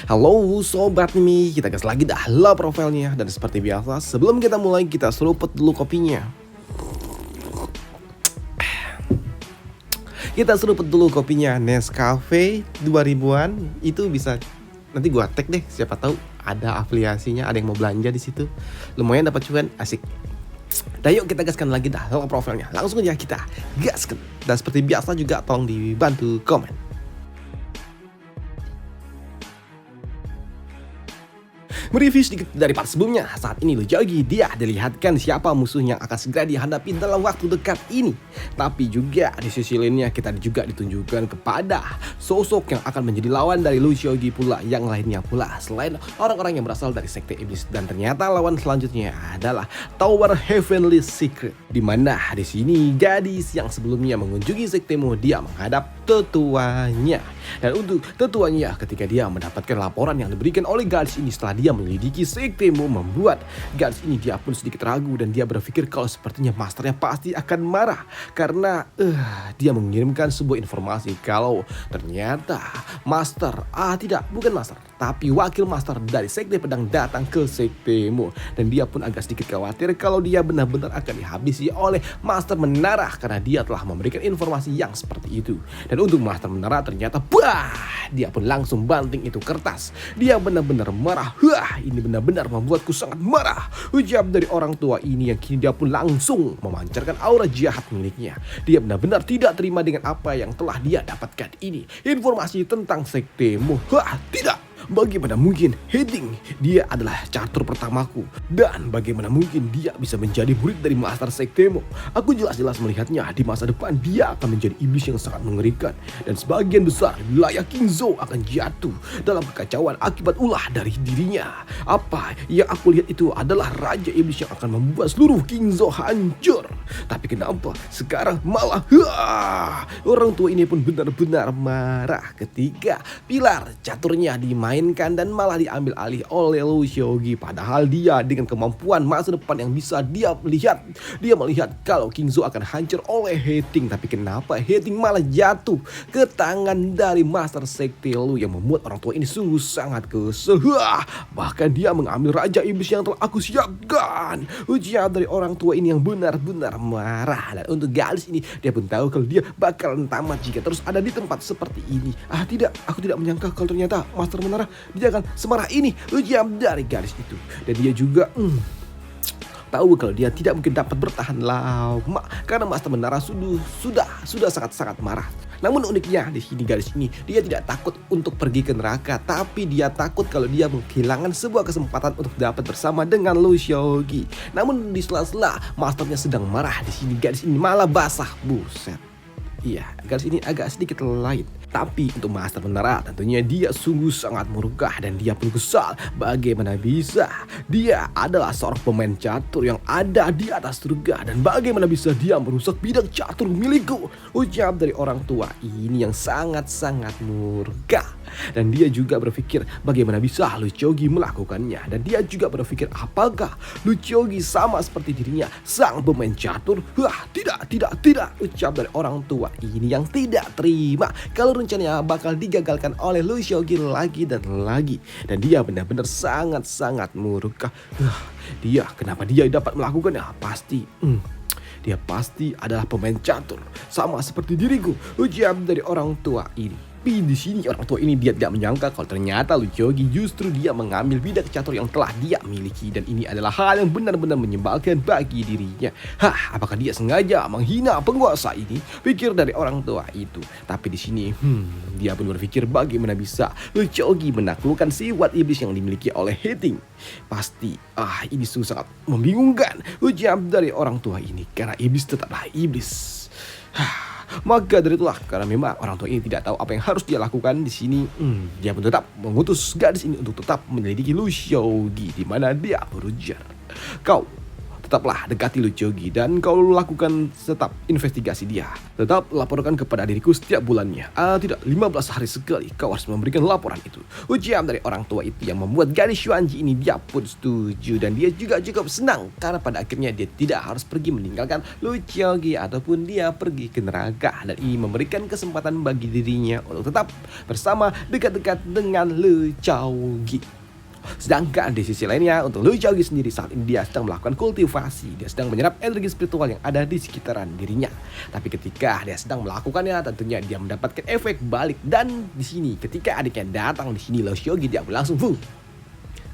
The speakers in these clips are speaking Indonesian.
Halo sobat Mimi, kita gas lagi dah lah profilnya. Dan seperti biasa, sebelum kita mulai kita seruput dulu kopinya. Kita seruput dulu kopinya Nescafe 2000-an. Itu bisa nanti gua tag deh, siapa tahu ada afiliasinya, ada yang mau belanja di situ. Lumayan dapat cuan, asik. Dan yuk kita gaskan lagi dah lah profilnya. Langsung aja kita gaskan. Dan seperti biasa juga tolong dibantu komen. Mereview sedikit dari part sebelumnya, saat ini Luchogi dia dilihatkan siapa musuh yang akan segera dihadapi dalam waktu dekat ini. Tapi juga di sisi lainnya kita juga ditunjukkan kepada sosok yang akan menjadi lawan dari Luchogi pula yang lainnya pula. Selain orang-orang yang berasal dari sekte iblis, dan ternyata lawan selanjutnya adalah Tower Heavenly Secret. Dimana di sini gadis yang sebelumnya mengunjungi sektemu dia menghadap tetuanya. Dan untuk tetuanya ketika dia mendapatkan laporan yang diberikan oleh gadis ini setelah dia menyelidiki sektemu, membuat gadis ini dia pun sedikit ragu dan dia berpikir kalau sepertinya masternya pasti akan marah karena dia mengirimkan sebuah informasi kalau ternyata master bukan master tapi wakil master dari sekte pedang datang ke sektemu, dan dia pun agak sedikit khawatir kalau dia benar-benar akan dihabisi oleh master menara karena dia telah memberikan informasi yang seperti itu. Dan untuk master menara ternyata dia pun langsung banting itu kertas. Dia benar-benar marah. Ini benar-benar membuatku sangat marah, ujar dari orang tua ini yang kini dia pun langsung memancarkan aura jahat miliknya. Dia benar-benar tidak terima dengan apa yang telah dia dapatkan ini. Informasi tentang sektemu. Tidak. Bagaimana mungkin Heting dia adalah catur pertamaku, dan bagaimana mungkin dia bisa menjadi murid dari master sektemu. Aku jelas-jelas melihatnya di masa depan dia akan menjadi iblis yang sangat mengerikan, dan sebagian besar wilayah Kingzhou akan jatuh dalam kekacauan akibat ulah dari dirinya. Apa yang aku lihat itu adalah raja iblis yang akan membuat seluruh Kingzhou hancur. Tapi kenapa sekarang malah orang tua ini pun benar-benar marah ketika pilar caturnya dimainkan dan malah diambil alih oleh Luchogi. Padahal dia dengan kemampuan masa depan yang bisa dia melihat kalau Kingzhou akan hancur oleh Heting. Tapi kenapa Heting malah jatuh ke tangan dari master sekte Lu yang membuat orang tua ini sungguh sangat kesel. Bahkan dia mengambil raja iblis yang telah aku siapkan, ujar dari orang tua ini yang benar-benar marah. Dan untuk gadis ini dia pun tahu kalau dia bakalan tamat jika terus ada di tempat seperti ini. Tidak, aku tidak menyangka kalau ternyata master menara dia akan semarah ini, ujar dari gadis itu. Dan dia juga tahu kalau dia tidak mungkin dapat bertahan lama karena master menara sudah sangat-sangat marah. Namun uniknya di sini gadis ini dia tidak takut untuk pergi ke neraka, tapi dia takut kalau dia kehilangan sebuah kesempatan untuk dapat bersama dengan Luchogi. Namun di sela-sela masternya sedang marah, di sini gadis ini malah basah. Buset. Iya, gadis ini agak sedikit lain. Tapi untuk master menara tentunya dia sungguh sangat murka dan dia pun kesal. Bagaimana bisa dia adalah seorang pemain catur yang ada di atas surga, dan bagaimana bisa dia merusak bidang catur milikku, ucap dari orang tua ini yang sangat-sangat murka. Dan dia juga berpikir bagaimana bisa Luchogi melakukannya, dan dia juga berpikir apakah Luchogi sama seperti dirinya sang pemain catur. Tidak, ucap dari orang tua ini yang tidak terima kalau rencananya bakal digagalkan oleh Luchogi lagi dan lagi. Dan dia benar-benar sangat-sangat murka. Kenapa dia dapat melakukannya? Dia pasti adalah pemain catur sama seperti diriku, ujar dari orang tua ini. Tapi di sini orang tua ini dia tidak menyangka kalau ternyata Luchogi justru dia mengambil bidang catur yang telah dia miliki, dan ini adalah hal yang benar-benar menyebalkan bagi dirinya. Apakah dia sengaja menghina penguasa ini? Pikir dari orang tua itu. Tapi di sini dia pun berpikir bagaimana bisa Luchogi menaklukkan sifat iblis yang dimiliki oleh Heting. Pasti ini sungguh sangat membingungkan, ujar dari orang tua ini, karena iblis tetaplah iblis. Maka dari itulah karena memang orang tua ini tidak tahu apa yang harus dia lakukan di sini, dia pun tetap mengutus gadis ini untuk tetap menyelidiki Luchogi, di mana dia berujar, kau tetaplah dekati Lu Xiaogi dan kau lakukan tetap investigasi dia. Tetap laporkan kepada diriku setiap bulannya. Tidak, 15 hari sekali kau harus memberikan laporan itu. Ujian dari orang tua itu yang membuat gadis Xuanji ini dia pun setuju dan dia juga cukup senang karena pada akhirnya dia tidak harus pergi meninggalkan Lu Xiaogi ataupun dia pergi ke neraka, dan ini memberikan kesempatan bagi dirinya untuk tetap bersama dekat-dekat dengan Lu Xiaogi. Sedangkan di sisi lainnya untuk Lu Xiaogi sendiri saat ini dia sedang melakukan kultivasi, dia sedang menyerap energi spiritual yang ada di sekitaran dirinya. Tapi ketika dia sedang melakukannya tentunya dia mendapatkan efek balik, dan di sini ketika adiknya datang di sini Lu Xiaogi dia langsung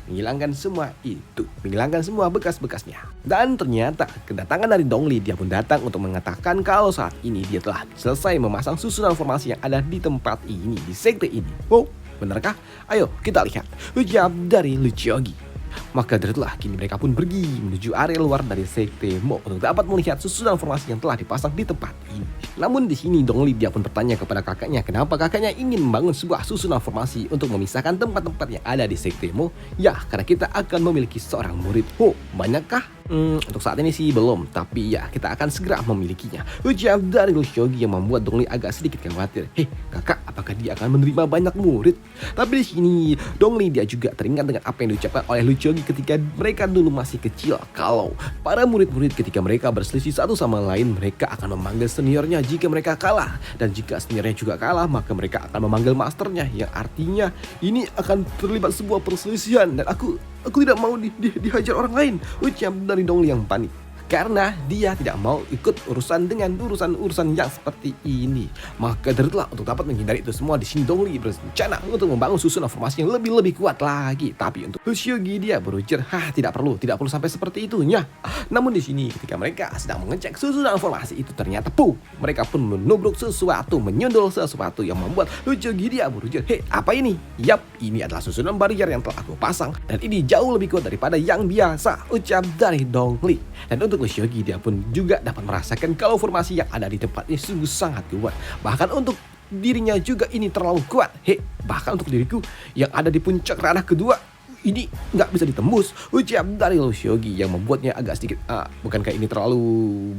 menghilangkan semua itu, menghilangkan semua bekas-bekasnya. Dan ternyata kedatangan dari Dongli dia pun datang untuk mengatakan kalau saat ini dia telah selesai memasang susunan formasi yang ada di tempat ini, di sekte ini. Oh, benarkah? Ayo kita lihat ujar dari Lu Xiaogi. Maka dari itulah kini mereka pun pergi menuju area luar dari sekte Mo untuk dapat melihat susunan formasi yang telah dipasang di tempat ini. Namun di sini Dongli dia pun bertanya kepada kakaknya kenapa kakaknya ingin membangun sebuah susunan formasi untuk memisahkan tempat-tempat yang ada di sekte Mo. Ya, karena kita akan memiliki seorang murid. Oh, banyakkah? Untuk saat ini sih belum, tapi ya kita akan segera memilikinya. Ujar dari Lu Xiaogi yang membuat Dongli agak sedikit khawatir. Hei kakak, apakah dia akan menerima banyak murid? Tapi di sini Dongli dia juga teringat dengan apa yang diucapkan oleh Lu Xiaogi ketika mereka dulu masih kecil. Kalau para murid-murid ketika mereka berselisih satu sama lain, mereka akan memanggil seniornya jika mereka kalah. Dan jika seniornya juga kalah, maka mereka akan memanggil masternya. Yang artinya ini akan terlibat sebuah perselisihan dan aku tidak mau dihajar orang lain. Ucap dari Dongli yang panik karena dia tidak mau ikut urusan dengan urusan yang seperti ini. Maka dari itulah untuk dapat menghindari itu semua, di sini Dongli berencana untuk membangun susunan formasi yang lebih kuat lagi. Tapi untuk Lu Xiaogi dia berujar, tidak perlu sampai seperti itunya. Namun di sini ketika mereka sedang mengecek susunan formasi itu, ternyata mereka pun menubruk sesuatu, menyundul sesuatu yang membuat Lu Xiaogi dia berujar, hei apa ini? Yap, ini adalah susunan barrier yang telah aku pasang dan ini jauh lebih kuat daripada yang biasa, ucap dari Dongli. Dan untuk Lu Xiaogi dia pun juga dapat merasakan kalau formasi yang ada di tempat ini sungguh sangat kuat. Bahkan untuk dirinya juga ini terlalu kuat. Bahkan untuk diriku yang ada di puncak ranah kedua ini nggak bisa ditembus, ucap dari Lu Xiaogi yang membuatnya agak sedikit bukankah ini terlalu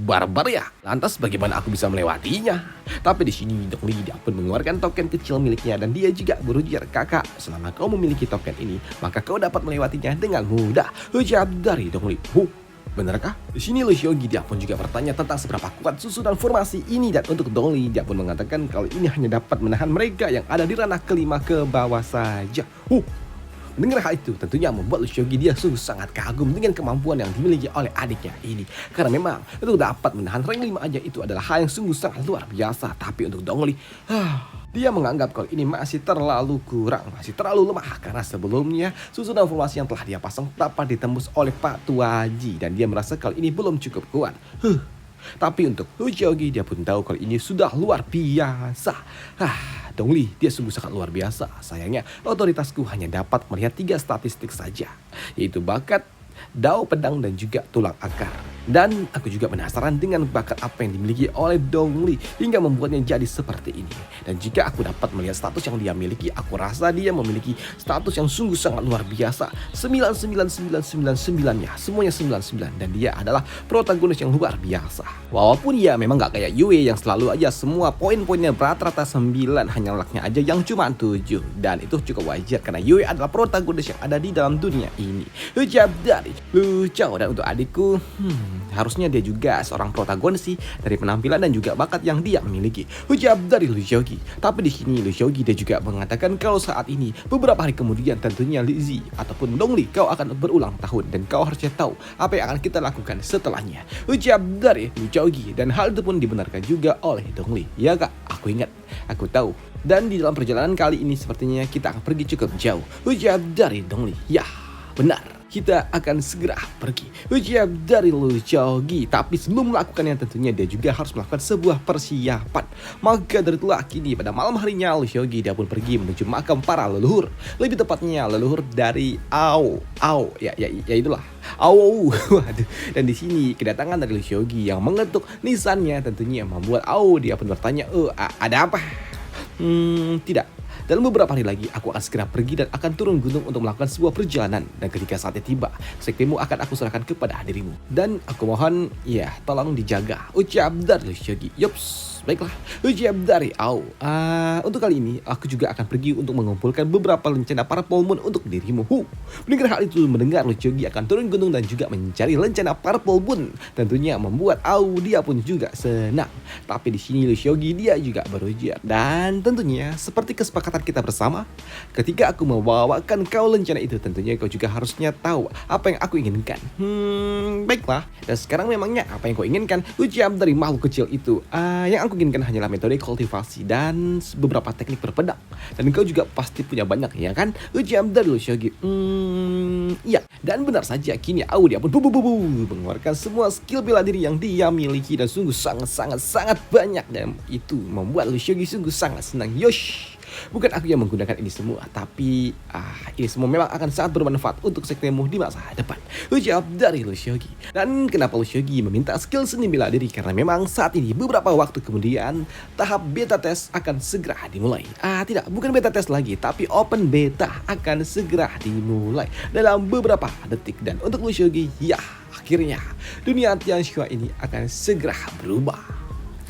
barbar ya? Lantas bagaimana aku bisa melewatinya? Tapi di sini Dongli dia pun mengeluarkan token kecil miliknya dan dia juga berujar, kakak, selama kau memiliki token ini maka kau dapat melewatinya dengan mudah, ucap dari Dongli. Benarkah? Di sini Lu Xiaogi dia pun juga bertanya tentang seberapa kuat susunan formasi ini, dan untuk Dongli dia pun mengatakan kalau ini hanya dapat menahan mereka yang ada di ranah kelima ke bawah saja. Mendengar hal itu tentunya membuat Lu Xiaogi dia sungguh sangat kagum dengan kemampuan yang dimiliki oleh adiknya ini. Karena memang untuk dapat menahan rank 5 aja itu adalah hal yang sungguh sangat luar biasa. Tapi untuk Dongli, dia menganggap kalau ini masih terlalu kurang, masih terlalu lemah. Karena sebelumnya susunan formasi yang telah dia pasang dapat ditembus oleh Pak Tuaji dan dia merasa kalau ini belum cukup kuat. Tapi untuk Lu Xiaogi dia pun tahu kalau ini sudah luar biasa. Dongli dia sungguh sangat luar biasa. Sayangnya otoritasku hanya dapat melihat 3 statistik saja, yaitu bakat, dao pedang dan juga tulang akar. Dan aku juga penasaran dengan bakat apa yang dimiliki oleh Dongli hingga membuatnya jadi seperti ini. Dan jika aku dapat melihat status yang dia miliki, aku rasa dia memiliki status yang sungguh sangat luar biasa. 99999-nya, semuanya 99. Dan dia adalah protagonis yang luar biasa. Walaupun ya memang gak kayak Yue yang selalu aja semua poin-poinnya rata-rata 9, hanya lucknya aja yang cuma 7. Dan itu cukup wajar karena Yue adalah protagonis yang ada di dalam dunia ini. Ucap dari Lu Xiao. Dan untuk adikku, harusnya dia juga seorang protagonis sih dari penampilan dan juga bakat yang dia miliki, ucap dari Lu Xiaogi. Tapi di sini Lu Xiaogi dia juga mengatakan kalau saat ini beberapa hari kemudian tentunya Lizzie ataupun Dongli kau akan berulang tahun dan kau harusnya tahu apa yang akan kita lakukan setelahnya, ucap dari Lu Xiaogi. Dan hal itu pun dibenarkan juga oleh Dongli. Ya kak, aku ingat, aku tahu. Dan di dalam perjalanan kali ini sepertinya kita akan pergi cukup jauh, ucap dari Dongli. Ya, benar. Kita akan segera pergi, ucap dari Lu Xiaogi. Tapi sebelum melakukannya tentunya dia juga harus melakukan sebuah persiapan. Maka dari itulah kini pada malam harinya Lu Xiaogi dia pun pergi menuju makam para leluhur. Lebih tepatnya leluhur dari Ao. Ya itulah Ao. Waduh. Dan di sini kedatangan dari Lu Xiaogi yang mengetuk nisannya tentunya membuat Ao dia pun bertanya, ada apa? Tidak. Dalam beberapa hari lagi, aku akan segera pergi dan akan turun gunung untuk melakukan sebuah perjalanan. Dan ketika saatnya tiba, sektemu akan aku serahkan kepada dirimu. Dan aku mohon, ya tolong dijaga. Ucap dari Shogi. Yups. Baiklah, ucap dari Au. Untuk kali ini, aku juga akan pergi untuk mengumpulkan beberapa lencana para Polmon untuk dirimu. Mendengar hal itu, mendengar Shogi akan turun gunung dan juga mencari lencana para Polmon. Tentunya membuat Au dia pun juga senang. Tapi di sini Shogi dia juga berujar. Dan tentunya, seperti kesepakatan kita bersama, ketika aku membawakan kau lencana itu, tentunya kau juga harusnya tahu apa yang aku inginkan. Baiklah. Dan sekarang memangnya apa yang kau inginkan? Ucap dari makhluk kecil itu. Yang aku inginkan hanyalah metode kultivasi dan beberapa teknik berpedang. Dan kau juga pasti punya banyak, ya kan? Ucap dari Shogi. Iya. Dan benar saja, kini Au dia pun mengeluarkan semua skill bela diri yang dia miliki dan sungguh sangat banyak. Dan itu membuat Shogi sungguh sangat senang. Yosh. Bukan aku yang menggunakan ini semua, tapi ini semua memang akan sangat bermanfaat untuk sektemu di masa depan. Ucap dari Shogi. Dan kenapa Shogi meminta skill seni bela diri? Karena memang saat ini beberapa waktu kemudian tahap beta test akan segera dimulai. Tidak, bukan beta test lagi, tapi open beta akan segera dimulai dalam beberapa detik. Dan untuk Shogi, ya akhirnya dunia Tianxia ini akan segera berubah.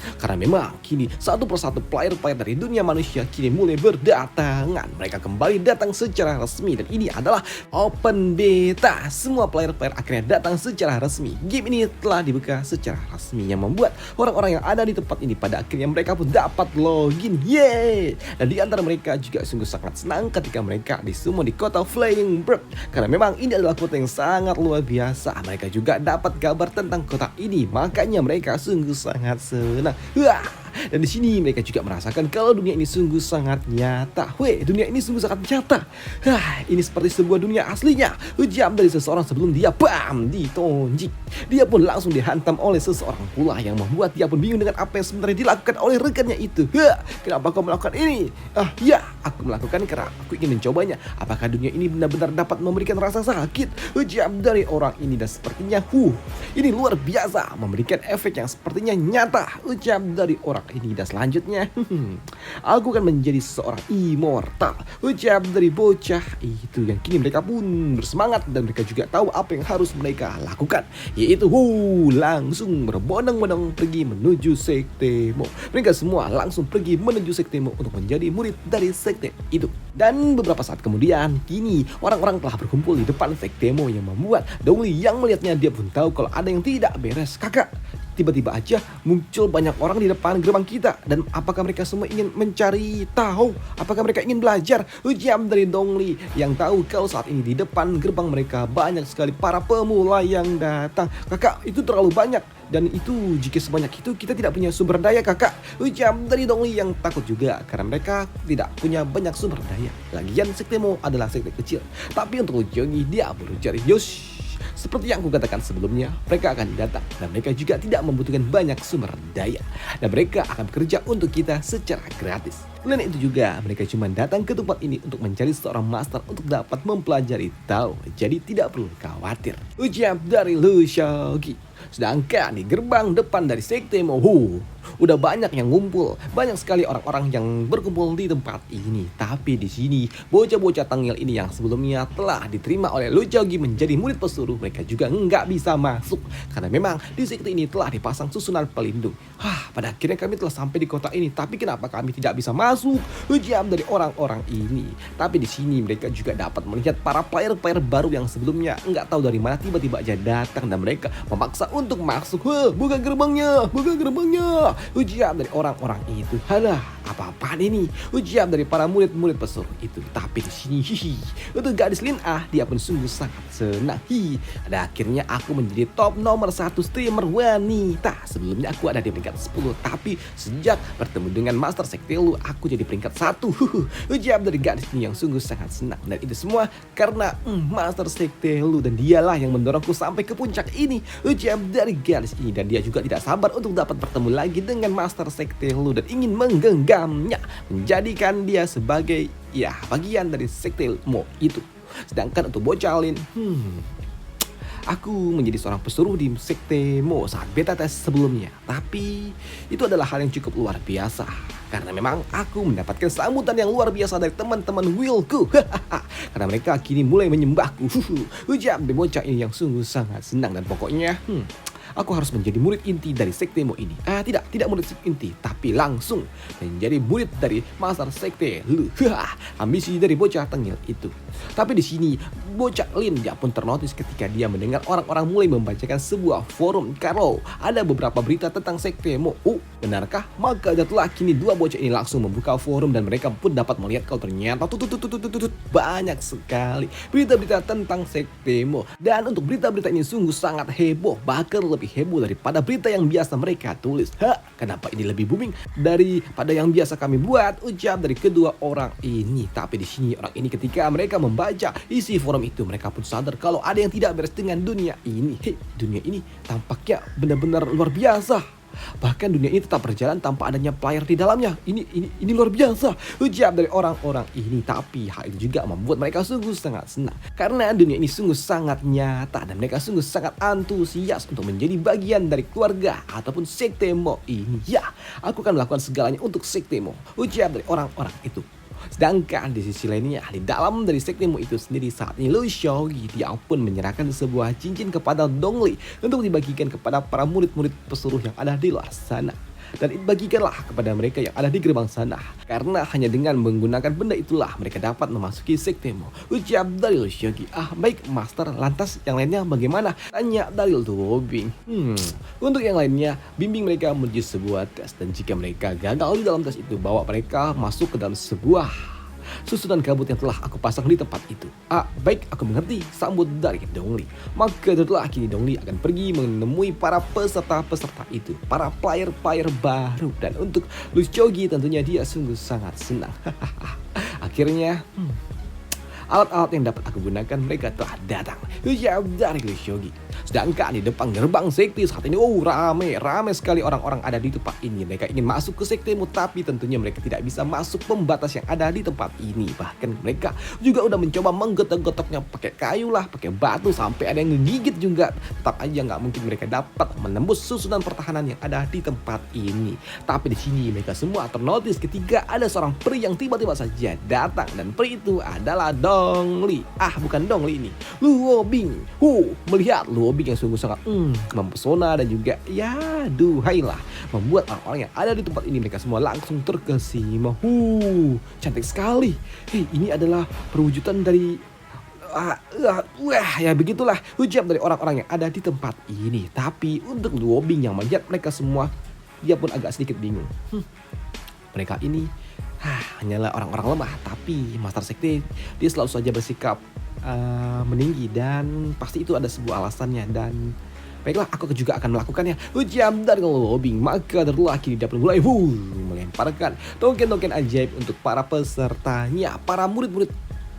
Karena memang kini satu persatu player-player dari dunia manusia kini mulai berdatangan. Mereka kembali datang secara resmi dan ini adalah open beta. Semua player-player akhirnya datang secara resmi. Game ini telah dibuka secara resmi yang membuat orang-orang yang ada di tempat ini pada akhirnya mereka pun dapat login. Yeay! Dan di antara mereka juga sungguh sangat senang ketika mereka disummon di kota Flying Bird. Karena memang ini adalah kota yang sangat luar biasa. Mereka juga dapat kabar tentang kota ini. Makanya mereka sungguh sangat senang. Dan di sini mereka juga merasakan kalau dunia ini sungguh sangat nyata. Dunia ini sungguh sangat nyata. Ini seperti sebuah dunia aslinya. Ucap dari seseorang sebelum dia ditonjik. Dia pun langsung dihantam oleh seseorang pula yang membuat dia pun bingung dengan apa yang sebenarnya dilakukan oleh rekannya itu. Kenapa kau melakukan ini? Ya, aku melakukan karena aku ingin mencobanya. Apakah dunia ini benar-benar dapat memberikan rasa sakit? Ucap dari orang ini dan sepertinya ini luar biasa, memberikan efek yang sepertinya nyata. Ucap dari orang ini dan selanjutnya aku akan menjadi seorang immortal. Ucap dari bocah itu yang kini mereka pun bersemangat dan mereka juga tahu apa yang harus mereka lakukan, yaitu langsung berbondong-bondong pergi menuju sektemu. Mereka semua langsung pergi menuju sektemu untuk menjadi murid dari sekte itu. Dan beberapa saat kemudian kini orang-orang telah berkumpul di depan sektemu yang membuat Dongli yang melihatnya dia pun tahu kalau ada yang tidak beres. Kakak, tiba-tiba aja muncul banyak orang di depan gerbang kita. Dan apakah mereka semua ingin mencari tahu? Apakah mereka ingin belajar? Ucap dari Dongli yang tahu kalau saat ini di depan gerbang mereka banyak sekali para pemula yang datang. Kakak, itu terlalu banyak. Dan itu jika sebanyak itu kita tidak punya sumber daya, kakak. Ucap dari Dongli yang takut juga karena mereka tidak punya banyak sumber daya. Lagian sektemu adalah sekte kecil. Tapi untuk Shogi dia berujar, Yosh. Seperti yang aku katakan sebelumnya, mereka akan datang dan mereka juga tidak membutuhkan banyak sumber daya. Dan mereka akan bekerja untuk kita secara gratis. Selain itu juga, mereka cuma datang ke tempat ini untuk mencari seorang master untuk dapat mempelajari tahu. Jadi tidak perlu khawatir. Ucap dari Shogi. Sedangkan di gerbang depan dari sektemu, udah banyak yang ngumpul, banyak sekali orang-orang yang berkumpul di tempat ini. Tapi di sini bocah-bocah tangil ini yang sebelumnya telah diterima oleh Shogi menjadi murid pesuruh, mereka juga nggak bisa masuk karena memang di sekte ini telah dipasang susunan pelindung. Pada akhirnya kami telah sampai di kota ini, tapi kenapa kami tidak bisa masuk? Ucap dari orang-orang ini. Tapi di sini mereka juga dapat melihat para player-player baru yang sebelumnya nggak tahu dari mana tiba-tiba aja datang dan mereka memaksa untuk masuk. Buka gerbangnya, buka gerbangnya. Ucap dari orang-orang itu. Halah, apa-apaan ini? Ucap dari para murid-murid pesuruh itu. Tapi di sini, untuk gadis Lin dia pun sungguh sangat senang. Pada akhirnya aku menjadi top nomor 1 streamer wanita. Sebelumnya aku ada di peringkat 10, tapi sejak bertemu dengan Master Sekte Lu, aku jadi peringkat 1. Ucap dari gadis ini yang sungguh sangat senang. Dan itu semua karena Master Sekte Lu, dan dialah yang mendorongku sampai ke puncak ini. Ucap dari gadis ini, dan dia juga tidak sabar untuk dapat bertemu lagi dengan Master Sekte Lu dan ingin menggenggamnya, menjadikan dia sebagai bagian dari sekte Mo itu. Sedangkan untuk bocah Lin, aku menjadi seorang pesuruh di sekte Mo saat beta tes sebelumnya. Tapi itu adalah hal yang cukup luar biasa. Karena memang aku mendapatkan sambutan yang luar biasa dari teman-teman Willku. Karena mereka kini mulai menyembahku. Ujar dari bocah ini yang sungguh sangat senang dan pokoknya aku harus menjadi murid inti dari sektemu ini. Tidak murid inti, tapi langsung menjadi murid dari Master Sekte. Ambisi dari bocah tengil itu. Tapi di sini bocah Lin dia pun ternotis ketika dia mendengar orang-orang mulai membacakan sebuah forum kalau ada beberapa berita tentang sektemu. Benarkah? Maka jatuhlah kini dua bocah ini langsung membuka forum dan mereka pun dapat melihat kalau ternyata banyak sekali berita-berita tentang sektemu. Dan untuk berita-berita ini sungguh sangat heboh, bahkan lebih heboh daripada berita yang biasa mereka tulis. Kenapa ini lebih booming daripada yang biasa kami buat? Ucap dari kedua orang ini. Tapi di sini orang ini ketika mereka membaca isi forum itu, mereka pun sadar kalau ada yang tidak beres dengan dunia ini. Dunia ini tampaknya benar-benar luar biasa. Bahkan dunia ini tetap berjalan tanpa adanya player di dalamnya. Ini luar biasa, ujar dari orang-orang ini. Tapi hal itu juga membuat mereka sungguh sangat senang karena dunia ini sungguh sangat nyata dan mereka sungguh sangat antusias untuk menjadi bagian dari keluarga ataupun sektemu ini. Ya, aku akan melakukan segalanya untuk sektemu, ujar dari orang-orang itu. Sedangkan di sisi lainnya, di dalam dari sektemu itu sendiri saat ini Lu Xiaoyi dia pun menyerahkan sebuah cincin kepada Dongli untuk dibagikan kepada para murid-murid pesuruh yang ada di luar sana. Dan bagikanlah kepada mereka yang ada di gerbang sana. Karena hanya dengan menggunakan benda itulah mereka dapat memasuki sektemu, ucap dari Lu Xiaoyi. Baik Master, lantas yang lainnya bagaimana? Tanya dari Luo Bing. Untuk yang lainnya, bimbing mereka menuju sebuah tes. Dan jika mereka gagal di dalam tes itu, bawa mereka masuk ke dalam sebuah susunan kabut yang telah aku pasang di tempat itu. Baik, aku mengerti, sambut dari Dongli. Maka setelah kini Dongli akan pergi menemui para peserta-peserta itu, para player-player baru. Dan untuk Lu Xiaoyi tentunya dia sungguh sangat senang. Akhirnya alat-alat yang dapat aku gunakan mereka telah datang. Ucap dari Lu Xiaoyi. Sedangkan di depan gerbang sekte saat ini ramai sekali orang-orang ada di tempat ini. Mereka ingin masuk ke sektemu tapi tentunya mereka tidak bisa masuk pembatas yang ada di tempat ini. Bahkan mereka juga udah mencoba menggetok-getoknya pakai kayu lah, pakai batu, sampai ada yang ngegigit juga. Tetap aja nggak mungkin mereka dapat menembus susunan pertahanan yang ada di tempat ini. Tapi di sini mereka semua ternotis ketika ada seorang peri yang tiba-tiba saja datang, dan peri itu adalah Dongli. Bukan Dongli ini, Luo Bing. Melihat Luo Bing yang sungguh sangat mempesona dan juga ya duhailah membuat orang-orang yang ada di tempat ini mereka semua langsung terkesima. Cantik sekali. Ini adalah perwujudan dari ya begitulah ucap dari orang-orang yang ada di tempat ini. Tapi untuk Luo Bing yang melihat mereka semua, dia pun agak sedikit bingung. Mereka ini hanyalah orang-orang lemah, tapi Master Sekte dia selalu saja bersikap meninggi dan pasti itu ada sebuah alasannya. Dan baiklah, aku juga akan melakukannya, ucap dari Luo Bing. Maka terlah kini dia pun mulai melemparkan token-token ajaib untuk para pesertanya, para murid-murid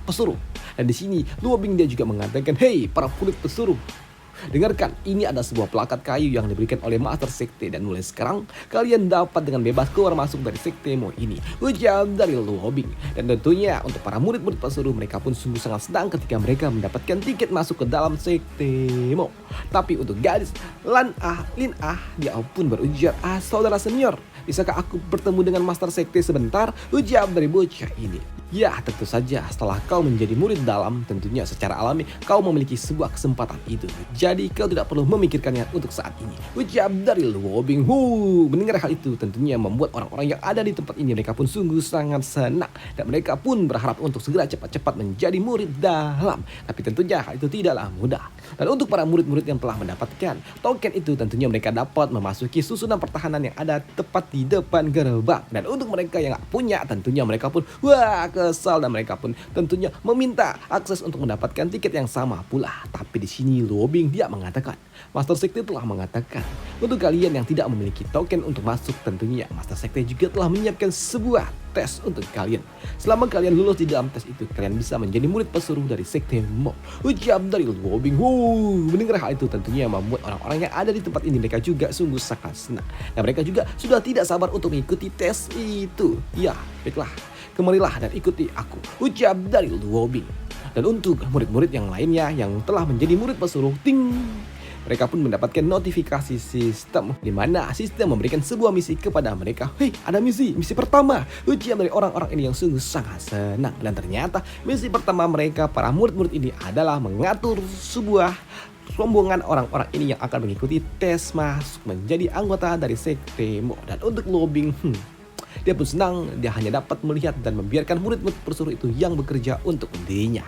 pesuruh. Dan di sini Luo Bing dia juga mengatakan, "Hey para murid pesuruh, dengarkan, ini ada sebuah plakat kayu yang diberikan oleh Master Sekte dan mulai sekarang kalian dapat dengan bebas keluar masuk dari sektemu ini," ucap dari Luo Bing. Dan tentunya untuk para murid-murid pesuruh, mereka pun sungguh sangat senang ketika mereka mendapatkan tiket masuk ke dalam sektemu. Tapi untuk gadis Lin dia pun berujar, "Saudara senior, bisakah aku bertemu dengan Master Sekte sebentar?" ucap dari bocah ini. Ya, tentu saja setelah kau menjadi murid dalam, tentunya secara alami kau memiliki sebuah kesempatan itu. Jadi kau tidak perlu memikirkannya untuk saat ini, ucap dari Luo Bing. Mendengar hal itu tentunya membuat orang-orang yang ada di tempat ini mereka pun sungguh sangat senang. Dan mereka pun berharap untuk segera cepat-cepat menjadi murid dalam. Tapi tentunya hal itu tidaklah mudah. Dan untuk para murid-murid yang telah mendapatkan token itu, tentunya mereka dapat memasuki susunan pertahanan yang ada tepat di depan gerbang. Dan untuk mereka yang gak punya, tentunya mereka pun kesal dan mereka pun tentunya meminta akses untuk mendapatkan tiket yang sama pula. Tapi di sini Luo Bing dia mengatakan, Master Sekte telah mengatakan untuk kalian yang tidak memiliki token untuk masuk, tentunya Master Sekte juga telah menyiapkan sebuah tes untuk kalian. Selama kalian lulus di dalam tes itu, kalian bisa menjadi murid pesuruh dari sektemu, ucap dari Luo Bing. Mendengar hal itu tentunya membuat orang-orang yang ada di tempat ini mereka juga sungguh sangat senang. Dan mereka juga sudah tidak sabar untuk mengikuti tes itu. Ya, baiklah, kemarilah dan ikuti aku, ucap dari Luo Bing. Dan untuk murid-murid yang lainnya yang telah menjadi murid pesuruh, mereka pun mendapatkan notifikasi sistem di mana sistem memberikan sebuah misi kepada mereka. Hei, ada misi pertama. Ujian dari orang-orang ini yang sungguh sangat senang. Dan ternyata misi pertama mereka, para murid-murid ini adalah mengatur sebuah rombongan orang-orang ini yang akan mengikuti tes masuk menjadi anggota dari sekte Mo. Dan untuk lobbying, dia pun senang, dia hanya dapat melihat dan membiarkan murid-murid persuruh itu yang bekerja untuk dirinya.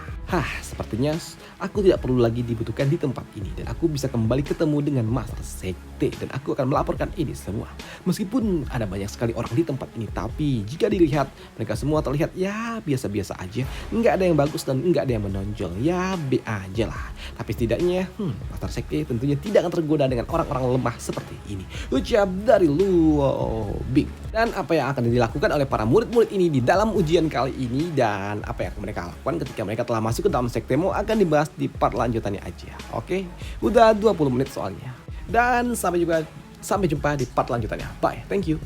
Sepertinya aku tidak perlu lagi dibutuhkan di tempat ini dan aku bisa kembali ketemu dengan master sekte dan aku akan melaporkan ini semua. Meskipun ada banyak sekali orang di tempat ini, tapi jika dilihat mereka semua terlihat ya biasa-biasa aja, nggak ada yang bagus dan nggak ada yang menonjol, ya B aja lah. Tapi setidaknya master sekte tentunya tidak akan tergoda dengan orang-orang lemah seperti ini. Ucap dari Luo Bing. Dan apa yang akan dilakukan oleh para murid-murid ini di dalam ujian kali ini dan apa yang mereka lakukan ketika mereka telah masuk ke dalam sekte Mo akan dibahas di part lanjutannya aja. Oke, udah 20 menit soalnya. Dan sampai jumpa di part lanjutannya. Bye, thank you.